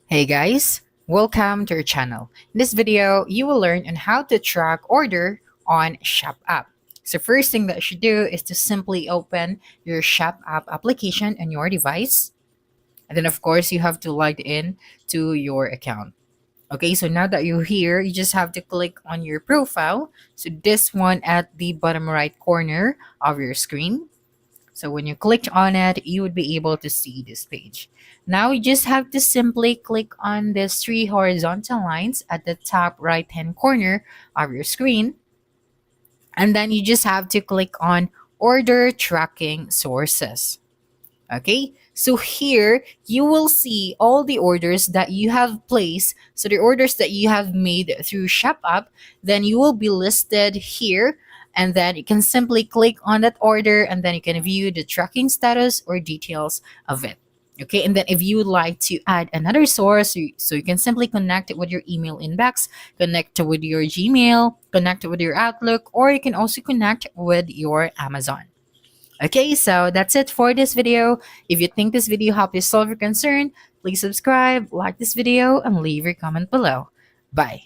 Hey guys, welcome to our channel. In this video, you will learn on how to track order on Shop app. So first thing that you should do is to simply open your Shop app application on your device. And then of course, you have to log in to your account. Okay, so now that you're here, you just have to click on your profile. So this one at the bottom right corner of your screen. So when you clicked on it, you would be able to see this page. Now you just have to simply click on these three horizontal lines at the top right hand corner of your screen. And then you just have to click on order tracking sources. Okay, so here you will see all the orders that you have placed. So the orders that you have made through Shop app, then you will be listed here. And then you can simply click on that order and then you can view the tracking status or details of it. Okay, and then if you would like to add another source, so you can simply connect it with your email inbox, connect it with your Gmail, connect it with your Outlook, or you can also connect with your Amazon. Okay, so that's it for this video. If you think this video helped you solve your concern, please subscribe, like this video, and leave your comment below. Bye.